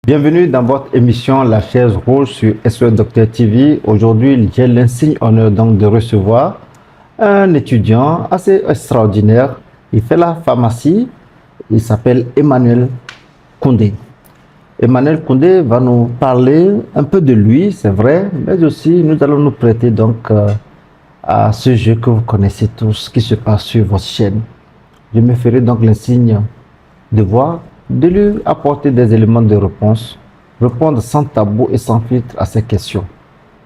Bienvenue dans votre émission La chaise rouge sur SOS Docteur TV. Aujourd'hui, j'ai l'insigne honneur donc de recevoir un étudiant assez extraordinaire. Il fait la pharmacie. Il s'appelle Emmanuel Koundé. Emmanuel Koundé va nous parler un peu de lui, c'est vrai, mais aussi nous allons nous prêter donc à ce jeu que vous connaissez tous, qui se passe sur votre chaîne. Je me ferai donc l'insigne de lui apporter des éléments de réponse, répondre sans tabou et sans filtre à ces questions.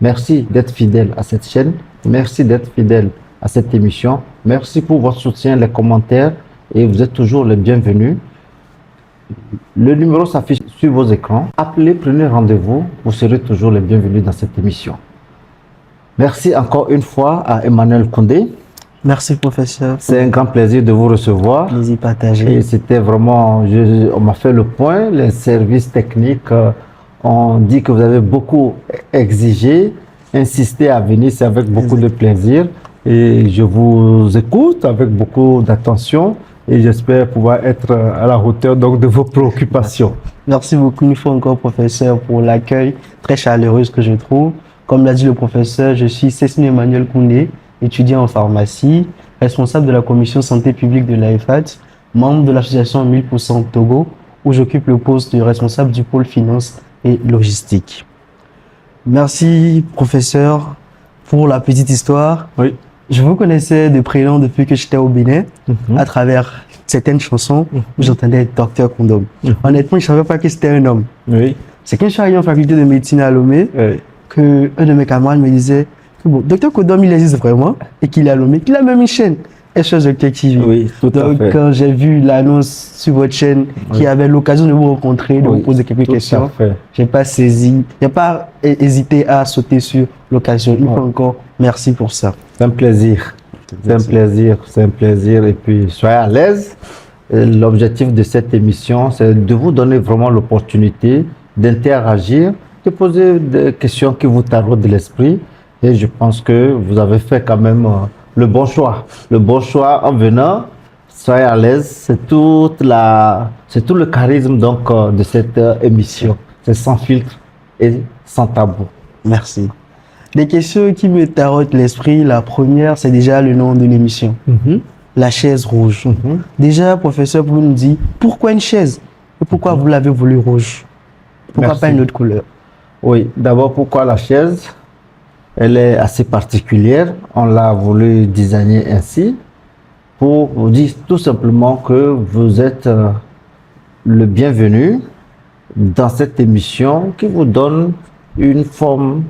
Merci d'être fidèle à cette chaîne, merci d'être fidèle à cette émission, merci pour votre soutien, les commentaires, et vous êtes toujours les bienvenus. Le numéro s'affiche sur vos écrans. Appelez, prenez rendez-vous, vous serez toujours les bienvenus dans cette émission. Merci encore une fois à Emmanuel Koundé. Merci, professeur. C'est un grand plaisir de vous recevoir. Plaisir partagé. Et c'était vraiment, on m'a fait le point, les services techniques ont dit que vous avez beaucoup exigé, insisté à venir, c'est avec beaucoup de plaisir. Et je vous écoute avec beaucoup d'attention et j'espère pouvoir être à la hauteur donc de vos préoccupations. Merci beaucoup une fois encore, professeur, pour l'accueil très chaleureux que je trouve. Comme l'a dit le professeur, je suis Cécile Emmanuel Koundé, étudiant en pharmacie, responsable de la commission santé publique de l'AFAT, membre de l'association 1000% Togo, où j'occupe le poste de responsable du pôle finance et logistique. Merci, professeur, pour la petite histoire. Oui. Je vous connaissais de prénom depuis que j'étais au Bénin, à travers certaines chansons où j'entendais Docteur Condom. Honnêtement, je ne savais pas que c'était un homme. Oui. C'est quand je suis arrivé en faculté de médecine à Lomé, que un de mes camarades me disait que bon, Docteur Condom, il existe vraiment et qu'il est à Lomé, qu'il a même une chaîne, SOS Docteur TV. Oui, tout à fait. Donc, quand j'ai vu l'annonce sur votre chaîne, qui avait l'occasion de vous rencontrer, de vous poser quelques questions, je n'ai pas saisi, je n'ai pas hésité à sauter sur l'occasion. Une fois encore, merci pour ça. C'est un plaisir. C'est un plaisir, c'est un plaisir. Et puis, soyez à l'aise. L'objectif de cette émission, c'est de vous donner vraiment l'opportunité d'interagir, de poser des questions qui vous taraudent de l'esprit. Et je pense que vous avez fait quand même le bon choix. Le bon choix en venant, soyez à l'aise. C'est tout le charisme donc, de cette émission. C'est sans filtre et sans tabou. Merci. Les questions qui me taraudent l'esprit, la première, c'est déjà le nom de l'émission. La chaise rouge. Déjà, professeur, vous nous dites pourquoi une chaise et pourquoi vous l'avez voulu rouge? Pourquoi pas une autre couleur? Oui, d'abord, pourquoi la chaise? Elle est assez particulière. On l'a voulu designer ainsi pour vous dire tout simplement que vous êtes le bienvenu dans cette émission qui vous donne une forme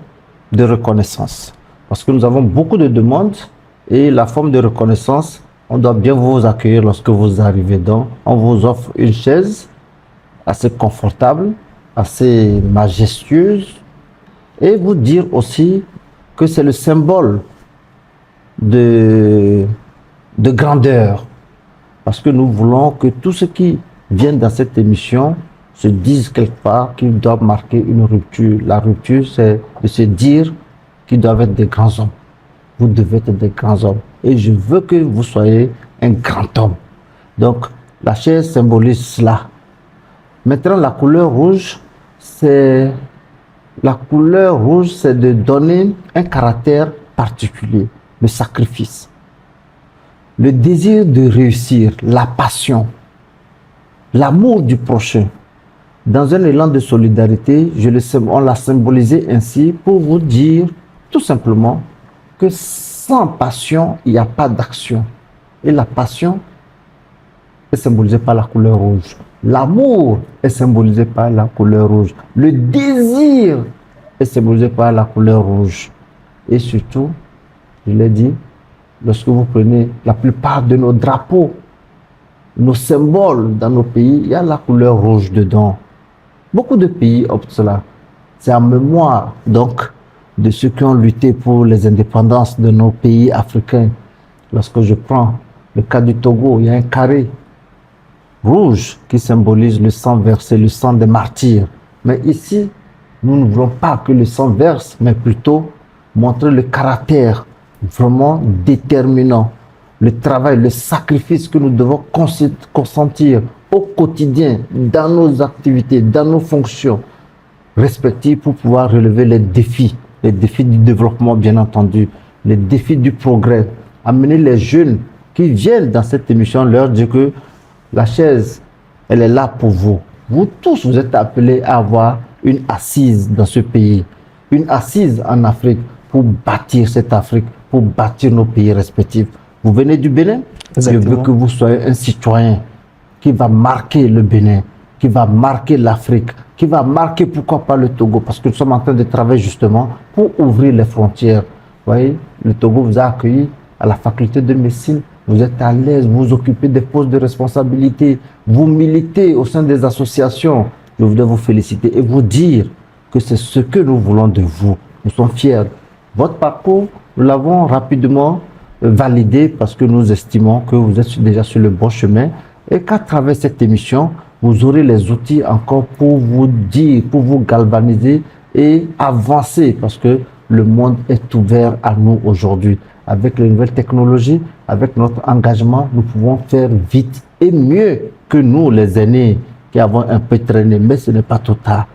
de reconnaissance. Parce que nous avons beaucoup de demandes et la forme de reconnaissance, on doit bien vous accueillir lorsque vous arrivez. Donc, on vous offre une chaise assez confortable, assez majestueuse et vous dire aussi que c'est le symbole de grandeur. Parce que nous voulons que tous ceux qui viennent dans cette émission se disent quelque part qu'ils doivent marquer une rupture. La rupture, c'est de se dire qu'ils doivent être des grands hommes. Vous devez être des grands hommes. Et je veux que vous soyez un grand homme. Donc, la chaise symbolise cela. Maintenant, la couleur rouge, c'est de donner un caractère particulier, le sacrifice, le désir de réussir, la passion, l'amour du prochain. Dans un élan de solidarité, on l'a symbolisé ainsi pour vous dire tout simplement que sans passion, il n'y a pas d'action. Et la passion est symbolisée par la couleur rouge. L'amour est symbolisé par la couleur rouge. Le désir est symbolisé par la couleur rouge. Et surtout, je l'ai dit, lorsque vous prenez la plupart de nos drapeaux, nos symboles dans nos pays, il y a la couleur rouge dedans. Beaucoup de pays optent cela. C'est en mémoire, donc, de ceux qui ont lutté pour les indépendances de nos pays africains. Lorsque je prends le cas du Togo, il y a un carré rouge qui symbolise le sang versé, le sang des martyrs. Mais ici, nous ne voulons pas que le sang verse, mais plutôt montrer le caractère vraiment déterminant, le travail, le sacrifice que nous devons consentir au quotidien, dans nos activités, dans nos fonctions respectives pour pouvoir relever les défis du développement bien entendu, les défis du progrès, amener les jeunes qui viennent dans cette émission, leur dire que la chaise, elle est là pour vous. Vous tous, vous êtes appelés à avoir une assise dans ce pays, une assise en Afrique pour bâtir cette Afrique, pour bâtir nos pays respectifs. Vous venez du Bénin, Exactement. je veux que vous soyez un citoyen qui va marquer le Bénin, qui va marquer l'Afrique, qui va marquer pourquoi pas le Togo, parce que nous sommes en train de travailler justement pour ouvrir les frontières. Vous voyez, le Togo vous a accueilli à la faculté de médecine, vous êtes à l'aise, vous occupez des postes de responsabilité, vous militez au sein des associations. Je voudrais vous féliciter et vous dire que c'est ce que nous voulons de vous. Nous sommes fiers. Votre parcours, nous l'avons rapidement validé parce que nous estimons que vous êtes déjà sur le bon chemin et qu'à travers cette émission, vous aurez les outils encore pour vous dire, pour vous galvaniser et avancer parce que le monde est ouvert à nous aujourd'hui. Avec les nouvelles technologies, avec notre engagement, nous pouvons faire vite et mieux que nous, les aînés, qui avons un peu traîné. Mais ce n'est pas trop tard.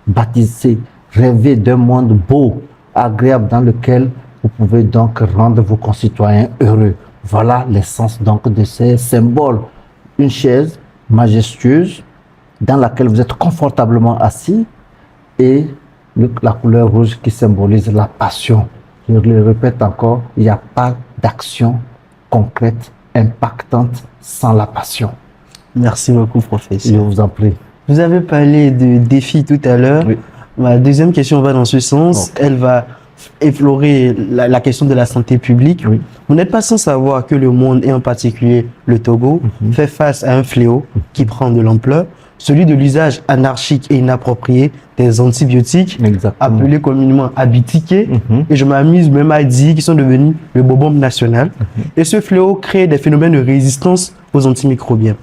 Bâtissez, rêvez d'un monde beau, agréable, dans lequel vous pouvez donc rendre vos concitoyens heureux. Voilà l'essence donc de ces symboles. Une chaise majestueuse dans laquelle vous êtes confortablement assis et la couleur rouge qui symbolise la passion. Je le répète encore, il n'y a pas d'action concrète, impactante sans la passion. Merci beaucoup, Je professeur. vous en prie. Vous avez parlé de défis tout à l'heure. Oui. Ma deuxième question va dans ce sens. Ok. Elle va effleurer la question de la santé publique. Oui. Vous n'êtes pas sans savoir que le monde, et en particulier le Togo, fait face à un fléau qui prend de l'ampleur, celui de l'usage anarchique et inapproprié des antibiotiques, Exactement. appelés communément habitiqués, et je m'amuse même à dire qu'ils sont devenus le bobombe national. Et ce fléau crée des phénomènes de résistance aux antimicrobiens.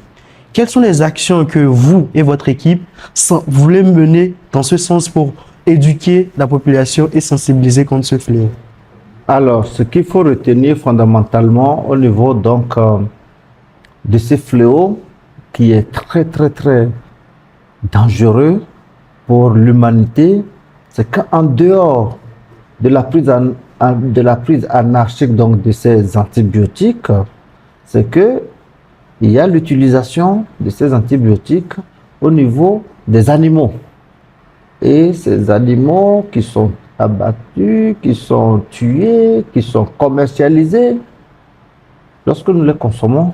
Quelles sont les actions que vous et votre équipe voulez mener dans ce sens pour éduquer la population et sensibiliser contre ce fléau? Alors, ce qu'il faut retenir fondamentalement au niveau donc de ce fléau qui est très très très dangereux pour l'humanité, c'est qu'en dehors de la prise anarchique donc de ces antibiotiques, c'est que il y a l'utilisation de ces antibiotiques au niveau des animaux. Et ces animaux qui sont abattus, qui sont tués, qui sont commercialisés, lorsque nous les consommons,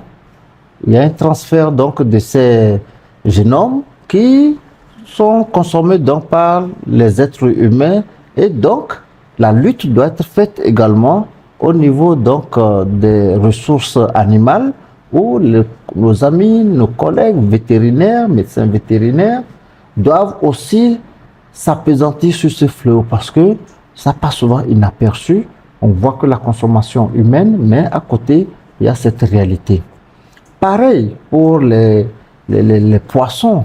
il y a un transfert donc de ces génomes qui sont consommés donc par les êtres humains et donc la lutte doit être faite également au niveau donc des ressources animales où nos amis, nos collègues vétérinaires, médecins vétérinaires doivent aussi s'appesantir sur ce fléau parce que ça passe souvent inaperçu. On voit que la consommation humaine, mais à côté, il y a cette réalité. Pareil pour les poissons.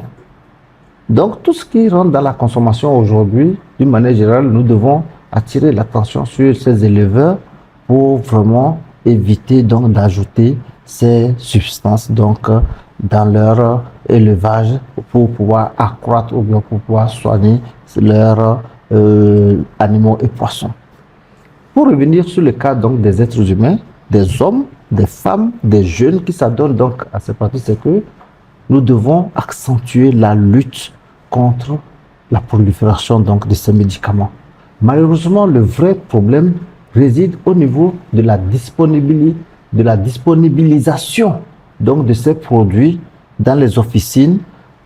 Donc, tout ce qui rentre dans la consommation aujourd'hui, d'une manière générale, nous devons attirer l'attention sur ces éleveurs pour vraiment éviter donc d'ajouter ces substances donc dans leur élevage pour pouvoir accroître ou bien pour pouvoir soigner leurs animaux et poissons. Pour revenir sur le cas donc des êtres humains, des hommes, des femmes, des jeunes qui s'adonnent donc à ces pratiques, c'est que nous devons accentuer la lutte contre la prolifération donc de ces médicaments. Malheureusement, le vrai problème réside au niveau de la disponibilisation donc de ces produits dans les officines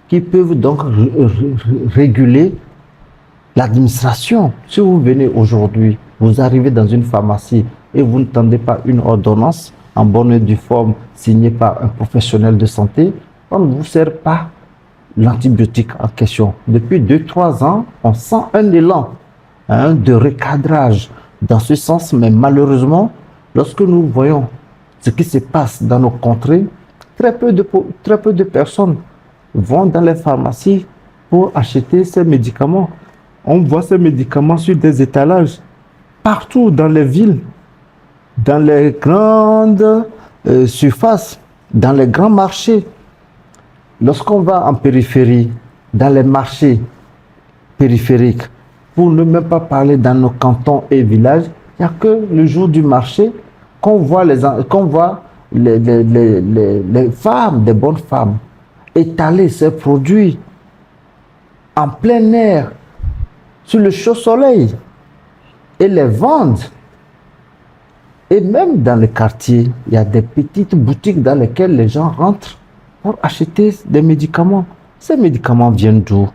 qui peuvent donc réguler l'administration. Si vous venez aujourd'hui, vous arrivez dans une pharmacie et vous ne tendez pas une ordonnance en bonne et due forme signée par un professionnel de santé, on ne vous sert pas l'antibiotique en question. Depuis 2-3 ans, on sent un élan de recadrage dans ce sens, mais malheureusement, lorsque nous voyons ce qui se passe dans nos contrées, très peu de personnes vont dans les pharmacies pour acheter ces médicaments. On voit ces médicaments sur des étalages partout dans les villes, dans les grandes surfaces, dans les grands marchés. lorsqu'on va en périphérie, dans les marchés périphériques, pour ne même pas parler dans nos cantons et villages, il n'y a que le jour du marché qu'on voit les femmes, des bonnes femmes, étaler ces produits en plein air, sur le chaud soleil, et les vendre. Et même dans les quartiers, il y a des petites boutiques dans lesquelles les gens rentrent pour acheter des médicaments. Ces médicaments viennent d'où?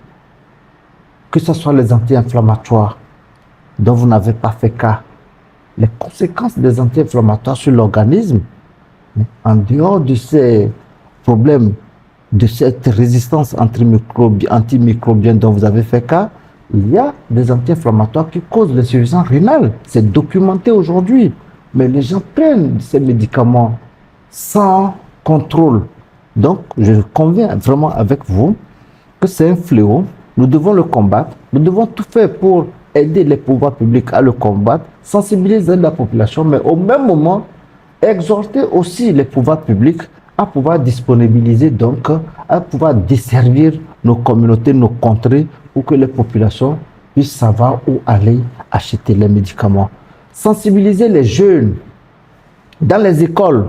Que ce soit les anti-inflammatoires dont vous n'avez pas fait cas, les conséquences des anti-inflammatoires sur l'organisme, en dehors de ces problèmes, de cette résistance antimicrobienne dont vous avez fait cas, il y a des anti-inflammatoires qui causent l'insuffisance rénale. C'est documenté aujourd'hui. Mais les gens prennent ces médicaments sans contrôle. Donc, je conviens vraiment avec vous que c'est un fléau. Nous devons le combattre. Nous devons tout faire pour aider les pouvoirs publics à le combattre, sensibiliser la population, mais au même moment, exhorter aussi les pouvoirs publics à pouvoir disponibiliser, donc à pouvoir desservir nos communautés, nos contrées, pour que les populations puissent savoir où aller acheter les médicaments. Sensibiliser les jeunes dans les écoles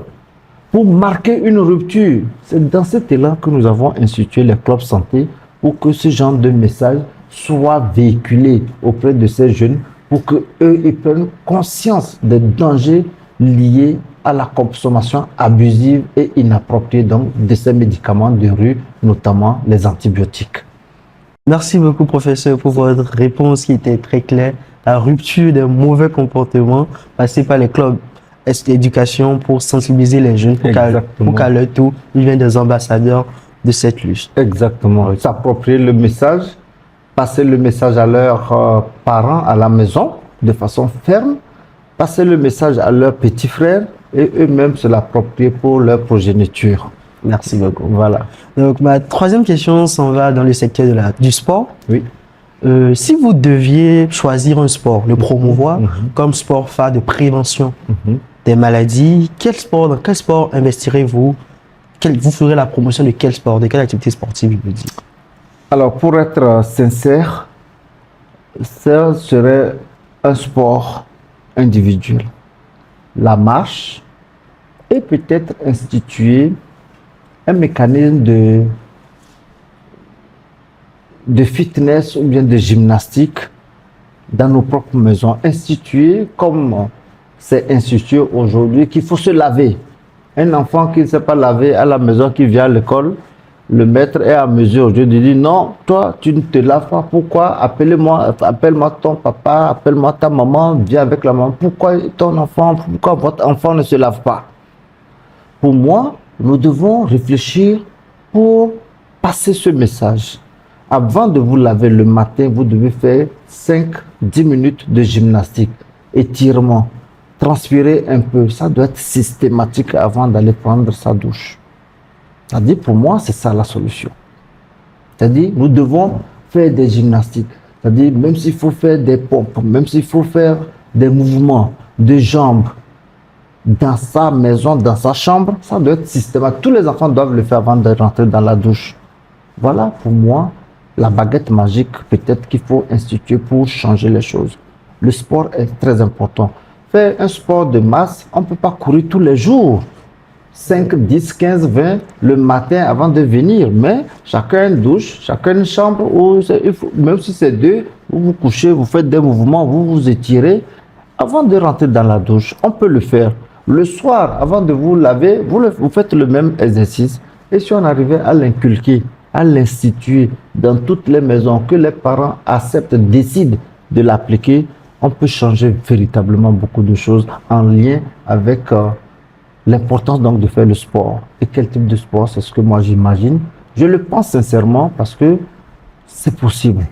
pour marquer une rupture. C'est dans cet élan que nous avons institué les clubs santé pour que ce genre de message soit véhiculé auprès de ces jeunes pour qu'eux ils prennent conscience des dangers liés à la consommation abusive et inappropriée donc, de ces médicaments de rue, notamment les antibiotiques. Merci beaucoup, professeur, pour votre réponse qui était très claire. La rupture des mauvais comportements passée par les clubs d'éducation pour sensibiliser les jeunes, pour qu'à leur tour, ils deviennent des ambassadeurs de cette lutte. Exactement. Oui. S'approprier le message, passer le message à leurs parents à la maison de façon ferme, passer le message à leurs petits frères et eux-mêmes se l'approprier pour leur progéniture. Merci beaucoup. Voilà. Donc, ma troisième question s'en va dans le secteur du sport. Oui. Si vous deviez choisir un sport, le promouvoir comme sport phare de prévention des maladies, dans quel sport investirez-vous? Vous ferez la promotion de quel sport, de quelle activité sportive, je veux dire? Alors, pour être sincère, ça serait un sport individuel. La marche et peut-être instituer un mécanisme de fitness ou bien de gymnastique dans nos propres maisons. Instituer comme c'est institué aujourd'hui qu'il faut se laver. Un enfant qui ne sait pas laver à la maison, qui vient à l'école, le maître est à mesure de dire non, toi tu ne te laves pas, pourquoi? Appelle-moi ton papa, appelle-moi ta maman, viens avec la maman. Pourquoi votre enfant ne se lave pas? Pour moi, nous devons réfléchir pour passer ce message. Avant de vous laver le matin, vous devez faire 5-10 minutes de gymnastique, étirement, transpirer un peu. Ça doit être systématique avant d'aller prendre sa douche. C'est-à-dire, pour moi, c'est ça la solution. C'est-à-dire, nous devons faire des gymnastiques. C'est-à-dire, même s'il faut faire des pompes, même s'il faut faire des mouvements de jambes dans sa maison, dans sa chambre, ça doit être systématique. Tous les enfants doivent le faire avant de rentrer dans la douche. Voilà, pour moi, la baguette magique peut-être qu'il faut instituer pour changer les choses. Le sport est très important. Faire un sport de masse, on ne peut pas courir tous les jours. 5, 10, 15, 20 le matin avant de venir. Mais chacun une douche, chacun une chambre, ou même si c'est deux, vous vous couchez, vous faites des mouvements, vous vous étirez. Avant de rentrer dans la douche, on peut le faire. Le soir, avant de vous laver, vous faites le même exercice. Et si on arrivait à l'inculquer, à l'instituer dans toutes les maisons, que les parents acceptent, décident de l'appliquer, on peut changer véritablement beaucoup de choses en lien avec l'importance donc de faire le sport. Et quel type de sport? C'est ce que moi j'imagine. Je le pense sincèrement parce que c'est possible.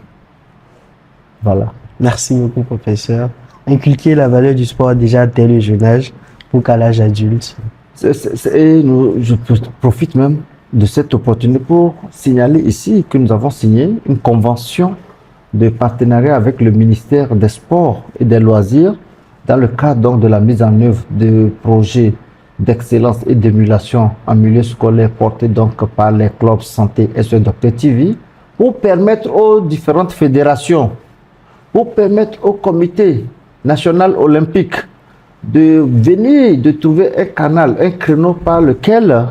Voilà. Merci beaucoup, professeur. Inculquer la valeur du sport déjà dès le jeune âge pour qu'à l'âge adulte. Je profite même de cette opportunité pour signaler ici que nous avons signé une convention de partenariat avec le ministère des Sports et des Loisirs dans le cadre donc de la mise en œuvre de projets d'excellence et d'émulation en milieu scolaire portés donc par les clubs santé SOS Docteur TV, pour permettre aux différentes fédérations, pour permettre au comité national olympique de venir, de trouver un canal, un créneau par lequel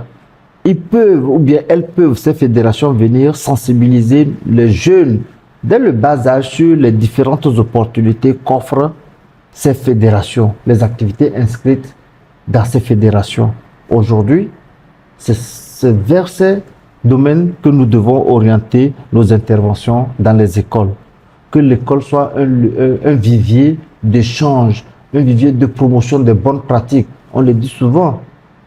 ils peuvent, ou bien elles peuvent, ces fédérations, venir sensibiliser les jeunes dès le bas âge sur les différentes opportunités qu'offrent ces fédérations, les activités inscrites dans ces fédérations. Aujourd'hui, c'est vers ces domaines que nous devons orienter nos interventions dans les écoles. Que l'école soit un vivier d'échange, un vivier de promotion des bonnes pratiques. On le dit souvent,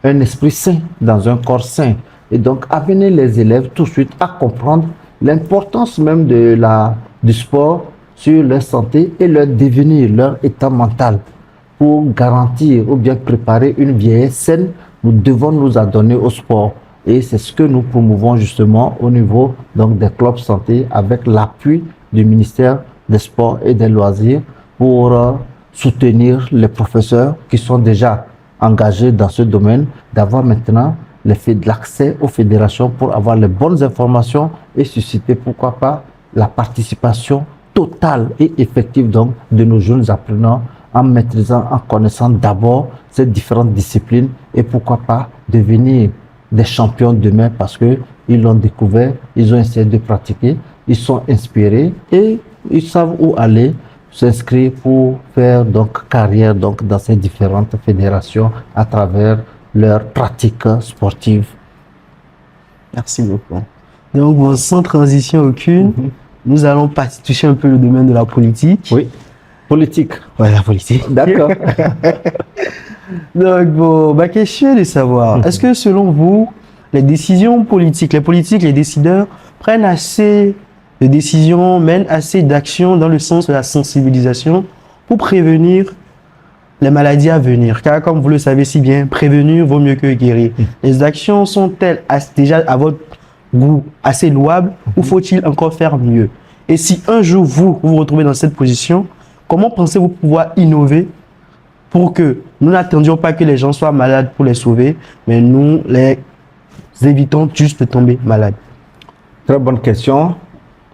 un esprit sain dans un corps sain. Et donc, amener les élèves tout de suite à comprendre l'importance même du sport sur leur santé et leur devenir, leur état mental. Pour garantir ou bien préparer une vieillesse saine, nous devons nous adonner au sport. Et c'est ce que nous promouvons justement au niveau donc, des clubs santé avec l'appui du ministère des Sports et des Loisirs pour soutenir les professeurs qui sont déjà engagés dans ce domaine, d'avoir maintenant l'accès aux fédérations pour avoir les bonnes informations et susciter, pourquoi pas, la participation totale et effective donc, de nos jeunes apprenants en maîtrisant, en connaissant d'abord ces différentes disciplines et pourquoi pas devenir des champions demain parce qu'ils l'ont découvert, ils ont essayé de pratiquer, ils sont inspirés et ils savent où aller s'inscrire pour faire donc carrière donc, dans ces différentes fédérations à travers leurs pratiques sportives. Merci beaucoup. Donc, bon, sans transition aucune, nous allons toucher un peu le domaine de la politique. Oui, politique. Ouais, la politique. D'accord. Donc, bon, ma question est de savoir, est-ce que selon vous, les décisions politiques, les décideurs prennent assez de décisions, mènent assez d'actions dans le sens de la sensibilisation pour prévenir les maladies à venir? Car comme vous le savez si bien, prévenir vaut mieux que guérir. Les actions sont-elles déjà à votre goût assez louables ou faut-il encore faire mieux? Et si un jour vous vous retrouvez dans cette position, comment pensez-vous pouvoir innover pour que nous n'attendions pas que les gens soient malades pour les sauver, mais nous les évitons juste de tomber malades? Très bonne question.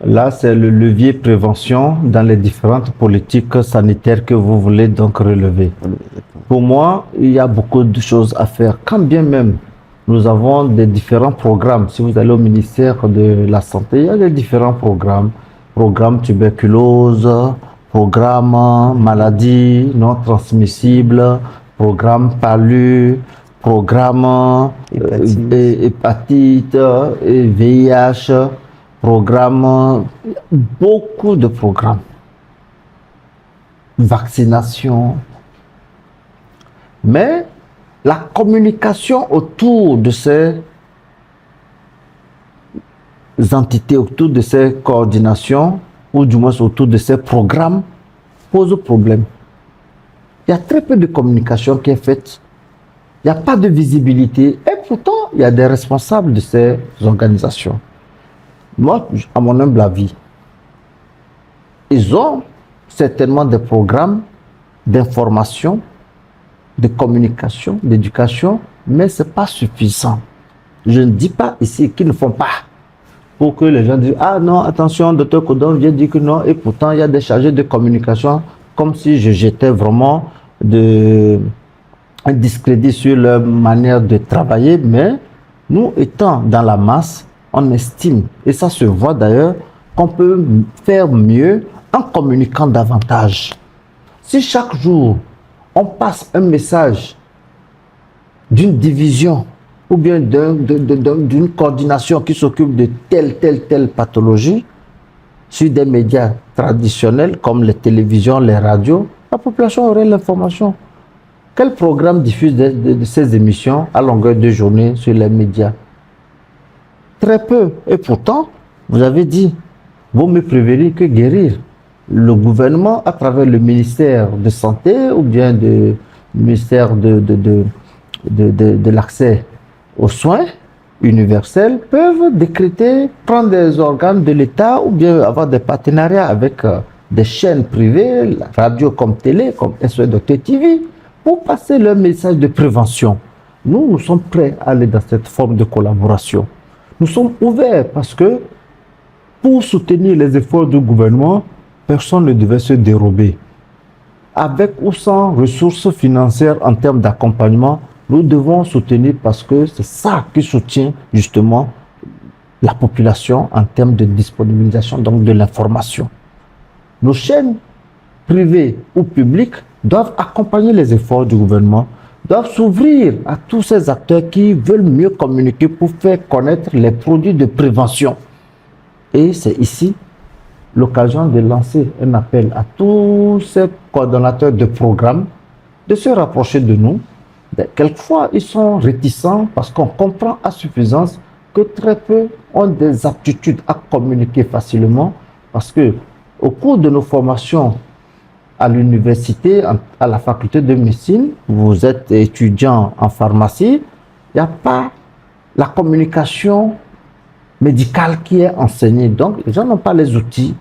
Là, c'est le levier prévention dans les différentes politiques sanitaires que vous voulez donc relever. Pour moi, il y a beaucoup de choses à faire. Quand bien même nous avons des différents programmes, si vous allez au ministère de la Santé, il y a des différents programmes. Programme tuberculose, programme maladie non transmissible, programme palu, programme hépatite, VIH, programme, beaucoup de programmes. Vaccination. Mais la communication autour de ces entités, autour de ces coordinations, ou du moins autour de ces programmes, pose problème. Il y a très peu de communication qui est faite. Il n'y a pas de visibilité. Et pourtant, il y a des responsables de ces organisations. Moi, à mon humble avis, ils ont certainement des programmes d'information, de communication, d'éducation, mais ce n'est pas suffisant. Je ne dis pas ici qu'ils ne font pas. Pour que les gens disent, ah non, attention, Dr Kodon vient dire que non, et pourtant il y a des chargés de communication, comme si je jetais vraiment un discrédit sur leur manière de travailler, mais nous étant dans la masse, on estime, et ça se voit d'ailleurs, qu'on peut faire mieux en communiquant davantage. Si chaque jour, on passe un message d'une division ou bien d'une coordination qui s'occupe de telle pathologie sur des médias traditionnels comme les télévisions, les radios, la population aurait l'information. Quel programme diffuse de ces émissions à longueur de journée sur les médias? Très peu. Et pourtant, vous avez dit, vaut mieux prévenir que guérir. Le gouvernement, à travers le ministère de Santé ou bien le ministère de l'accès aux soins universels, peuvent décréter, prendre des organes de l'État ou bien avoir des partenariats avec des chaînes privées, la radio comme télé, comme SOS Docteur TV, pour passer leur message de prévention. nous sommes prêts à aller dans cette forme de collaboration. Nous sommes ouverts parce que pour soutenir les efforts du gouvernement, personne ne devait se dérober. Avec ou sans ressources financières en termes d'accompagnement, nous devons soutenir parce que c'est ça qui soutient justement la population en termes de disponibilisation donc de l'information. Nos chaînes privées ou publiques doivent accompagner les efforts du gouvernement, doivent s'ouvrir à tous ces acteurs qui veulent mieux communiquer pour faire connaître les produits de prévention. Et c'est ici l'occasion de lancer un appel à tous ces coordonnateurs de programmes de se rapprocher de nous. Quelquefois, ils sont réticents parce qu'on comprend à suffisance que très peu ont des aptitudes à communiquer facilement parce que au cours de nos formations à l'université, à la faculté de médecine, vous êtes étudiant en pharmacie, il n'y a pas la communication médicale qui est enseignée. Donc, les gens n'ont pas les outils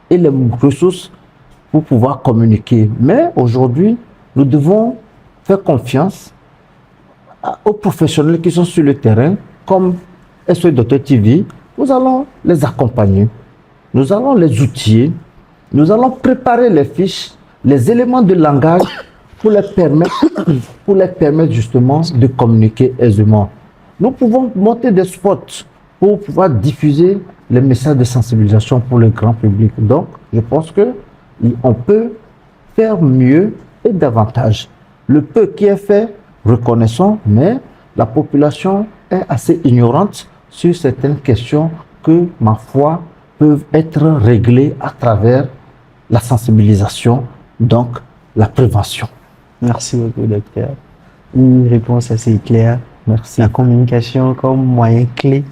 et les ressources pour pouvoir communiquer. Mais aujourd'hui, nous devons faire confiance aux professionnels qui sont sur le terrain, comme SOS Docteur TV. Nous allons les accompagner, nous allons les outiller, nous allons préparer les fiches, les éléments de langage pour les permettre justement de communiquer aisément. Nous pouvons monter des spots pour pouvoir diffuser les messages de sensibilisation pour le grand public. Donc, je pense qu'on peut faire mieux et davantage. Le peu qui est fait, reconnaissons, mais la population est assez ignorante sur certaines questions que, ma foi, peuvent être réglées à travers la sensibilisation, donc la prévention. Merci beaucoup, docteur. Une réponse assez claire. Merci. La communication comme moyen clé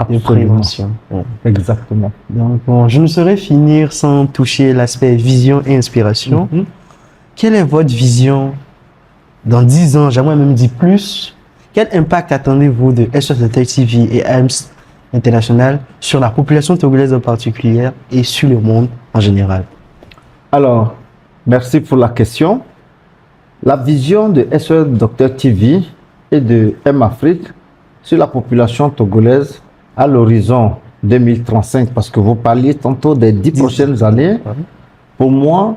de prévention. Ouais. Exactement. Donc, bon, je ne saurais finir sans toucher l'aspect vision et inspiration. Quelle est votre vision dans 10 ans, j'aimerais même dire plus? Quel impact attendez-vous de SOS Docteur TV et AMS International sur la population togolaise en particulier et sur le monde en général? Alors, merci pour la question. La vision de SOS Docteur TV et de M-Afrique sur la population togolaise à l'horizon 2035, parce que vous parliez tantôt des 10 prochaines années. Pour moi,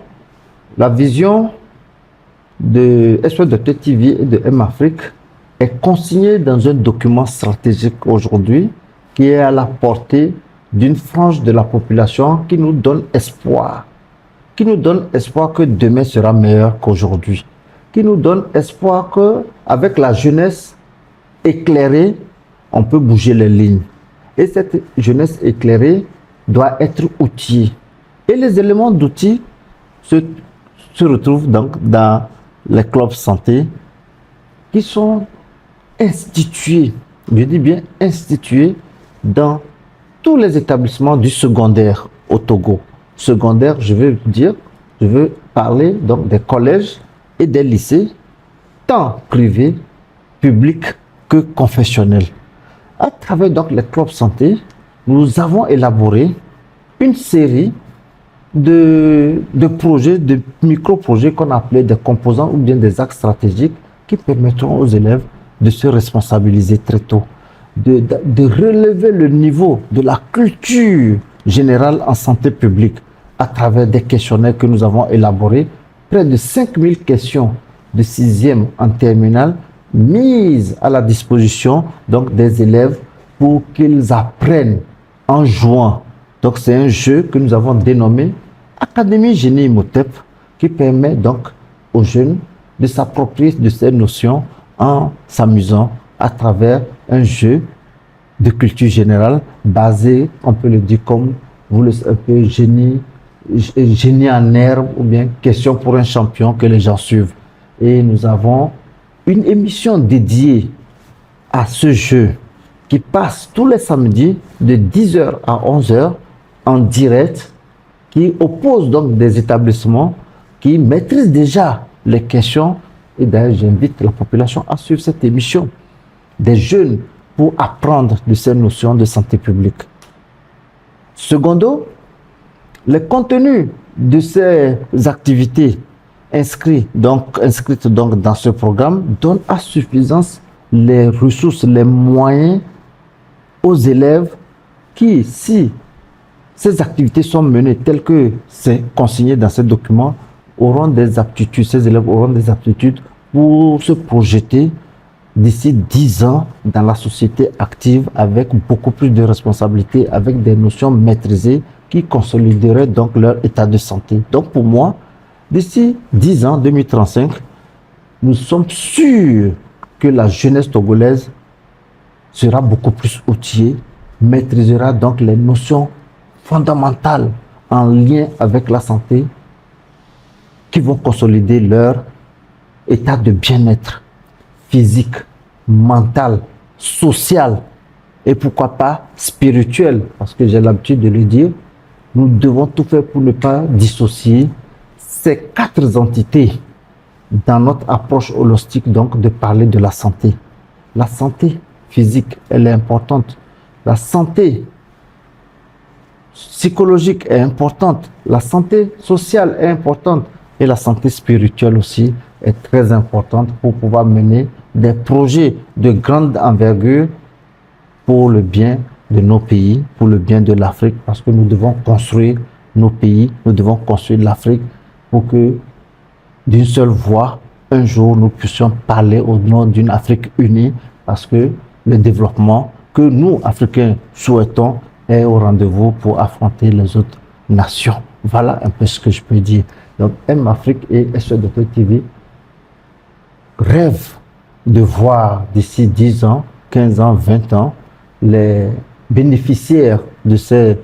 la vision de SOS Docteur TV et de M-Afrique est consignée dans un document stratégique aujourd'hui qui est à la portée d'une frange de la population qui nous donne espoir. Qui nous donne espoir que demain sera meilleur qu'aujourd'hui. Qui nous donne espoir qu'avec la jeunesse éclairée, on peut bouger les lignes. Et cette jeunesse éclairée doit être outillée. Et les éléments d'outils se retrouvent donc dans les clubs santé qui sont institués, je dis bien institués, dans tous les établissements du secondaire au Togo. Secondaire, je veux parler donc des collèges et des lycées, tant privés, publics que confessionnels. À travers donc les clubs santé, nous avons élaboré une série de projets, de micro-projets qu'on appelait des composants ou bien des axes stratégiques qui permettront aux élèves de se responsabiliser très tôt, de relever le niveau de la culture générale en santé publique à travers des questionnaires que nous avons élaborés, près de 5000 questions de 6e en terminale mises à la disposition donc des élèves pour qu'ils apprennent en jouant. Donc c'est un jeu que nous avons dénommé Académie Génie Imhotep qui permet donc aux jeunes de s'approprier de ces notions en s'amusant à travers un jeu de culture générale basé, on peut le dire comme vous le savez, génie en herbe ou bien question pour un champion que les gens suivent. Et nous avons une émission dédiée à ce jeu qui passe tous les samedis de 10h à 11h en direct, qui oppose donc des établissements qui maîtrisent déjà les questions. Et d'ailleurs, j'invite la population à suivre cette émission des jeunes pour apprendre de ces notions de santé publique. Secondo, les contenus de ces activités inscrites donc dans ce programme donnent à suffisance les ressources, les moyens aux élèves qui, si ces activités sont menées telles que c'est consigné dans ce document, auront des aptitudes, ces élèves auront des aptitudes pour se projeter d'ici 10 ans dans la société active avec beaucoup plus de responsabilités, avec des notions maîtrisées qui consolideraient donc leur état de santé. Donc pour moi, d'ici 10 ans, 2035, nous sommes sûrs que la jeunesse togolaise sera beaucoup plus outillée, maîtrisera donc les notions fondamentales en lien avec la santé qui vont consolider leur état de bien-être physique, mental, social et pourquoi pas spirituel, parce que j'ai l'habitude de le dire, nous devons tout faire pour ne pas dissocier ces 4 entités dans notre approche holistique, donc de parler de la santé. La santé physique, elle est importante. La santé psychologique est importante. La santé sociale est importante. Et la santé spirituelle aussi est très importante pour pouvoir mener des projets de grande envergure pour le bien de nos pays, pour le bien de l'Afrique, parce que nous devons construire nos pays, nous devons construire l'Afrique pour que d'une seule voix, un jour, nous puissions parler au nom d'une Afrique unie, parce que le développement que nous, Africains, souhaitons est au rendez-vous pour affronter les autres nations. Voilà un peu ce que je peux dire. Donc, M-Afrique et SOE TV rêvent de voir d'ici 10 ans, 15 ans, 20 ans, les bénéficiaires de ces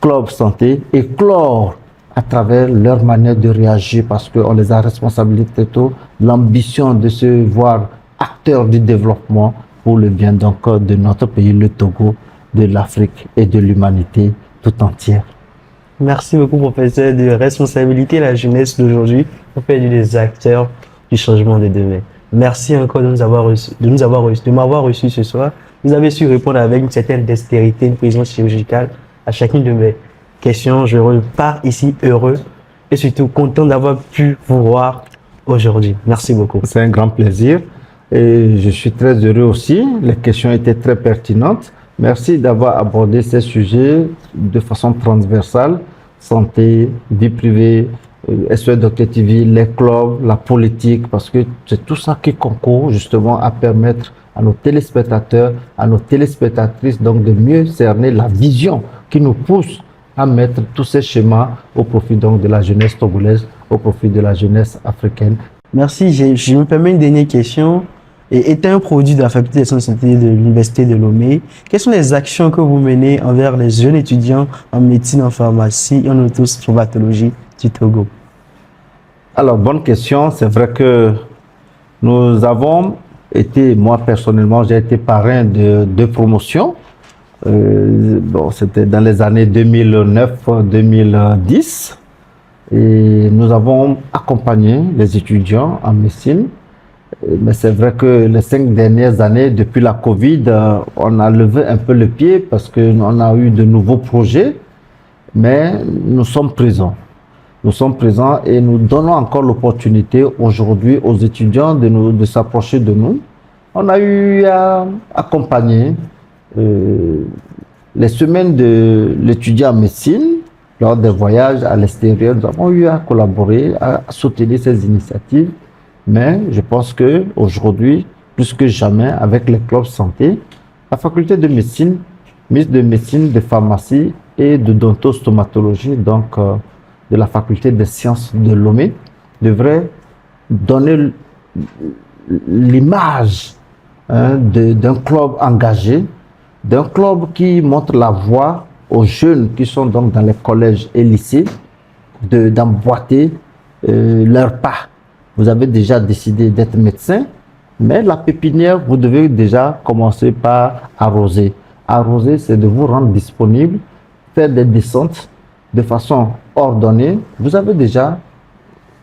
clubs santé éclore à travers leur manière de réagir, parce qu'on les a responsabilisés très tôt, l'ambition de se voir acteurs du développement pour le bien donc de notre pays, le Togo, de l'Afrique et de l'humanité tout entière. Merci beaucoup, professeur, de responsabiliser la jeunesse d'aujourd'hui pour faire des acteurs du changement de demain. Merci encore de m'avoir reçu ce soir. Vous avez su répondre avec une certaine dextérité, une présence chirurgicale à chacune de mes questions. Je repars ici heureux et surtout content d'avoir pu vous voir aujourd'hui. Merci beaucoup. C'est un grand plaisir et je suis très heureux aussi. Les questions étaient très pertinentes. Merci d'avoir abordé ces sujets de façon transversale, santé, vie privée, SOE TV, les clubs, la politique, parce que c'est tout ça qui concourt justement à permettre à nos téléspectateurs, à nos téléspectatrices donc de mieux cerner la vision qui nous pousse à mettre tous ces schémas au profit donc de la jeunesse togolaise, au profit de la jeunesse africaine. Merci. Je me permets une dernière question. Et étant un produit de la faculté des sciences de santé de l'université de Lomé, quelles sont les actions que vous menez envers les jeunes étudiants en médecine, en pharmacie et en autostomatologie du Togo? Alors, bonne question. C'est vrai que nous avons été, moi personnellement, j'ai été parrain de 2 promotions. Bon, c'était dans les années 2009-2010. Et nous avons accompagné les étudiants en médecine. Mais c'est vrai que les 5 dernières années, depuis la Covid, on a levé un peu le pied parce qu'on a eu de nouveaux projets, mais nous sommes présents. Nous sommes présents et nous donnons encore l'opportunité aujourd'hui aux étudiants de s'approcher de nous. On a eu à accompagner les semaines de l'étudiant en médecine lors des voyages à l'extérieur. Nous avons eu à collaborer, à soutenir ces initiatives. Mais je pense qu'aujourd'hui, plus que jamais, avec les clubs santé, la faculté de médecine, de pharmacie et de dentostomatologie, donc de la faculté des sciences de Lomé, devrait donner l'image d'un club engagé, d'un club qui montre la voie aux jeunes qui sont donc dans les collèges et lycées, d'emboîter leurs pas. Vous avez déjà décidé d'être médecin, mais la pépinière, vous devez déjà commencer par arroser. Arroser, c'est de vous rendre disponible, faire des descentes de façon ordonnée. Vous avez déjà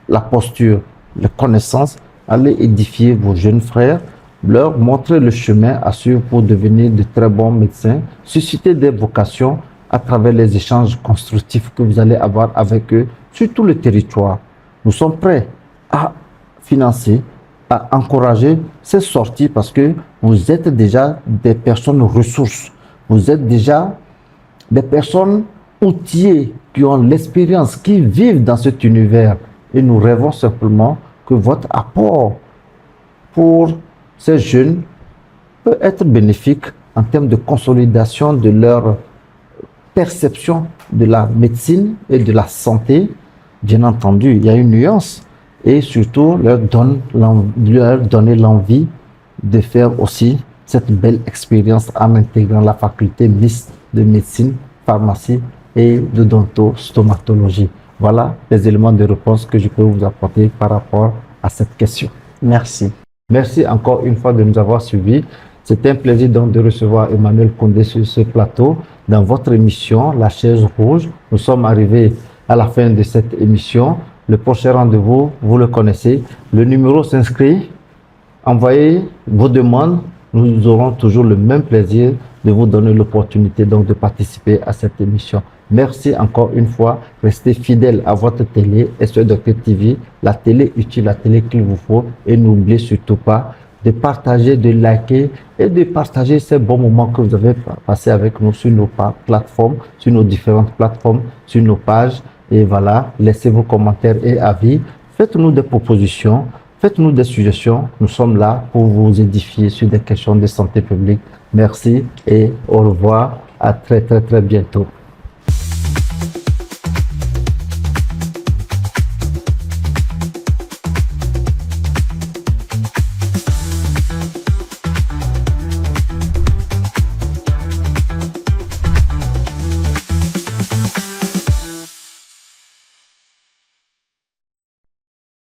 la posture, les connaissances. Allez édifier vos jeunes frères, leur montrer le chemin à suivre pour devenir de très bons médecins, susciter des vocations à travers les échanges constructifs que vous allez avoir avec eux sur tout le territoire. Nous sommes prêts à financer à encourager ces sorties parce que vous êtes déjà des personnes ressources. Vous êtes déjà des personnes outillées qui ont l'expérience, qui vivent dans cet univers. Et nous rêvons simplement que votre apport pour ces jeunes peut être bénéfique en termes de consolidation de leur perception de la médecine et de la santé. Bien entendu, il y a une nuance et surtout leur donner l'envie de faire aussi cette belle expérience en intégrant la faculté mixte de médecine, pharmacie et de dentostomatologie. Voilà les éléments de réponse que je peux vous apporter par rapport à cette question. Merci. Merci encore une fois de nous avoir suivis. C'est un plaisir donc de recevoir Emmanuel Koundé sur ce plateau dans votre émission La Chaise Rouge. Nous sommes arrivés à la fin de cette émission. Le prochain rendez-vous, vous le connaissez. Le numéro s'inscrit. Envoyez vos demandes. Nous aurons toujours le même plaisir de vous donner l'opportunité donc de participer à cette émission. Merci encore une fois. Restez fidèles à votre télé, SOS Docteur TV, la télé utile, la télé qu'il vous faut. Et n'oubliez surtout pas de partager, de liker et de partager ces bons moments que vous avez passés avec nous sur nos plateformes, sur nos différentes plateformes, sur nos pages. Et voilà, laissez vos commentaires et avis. Faites-nous des propositions, faites-nous des suggestions. Nous sommes là pour vous édifier sur des questions de santé publique. Merci et au revoir. À très bientôt.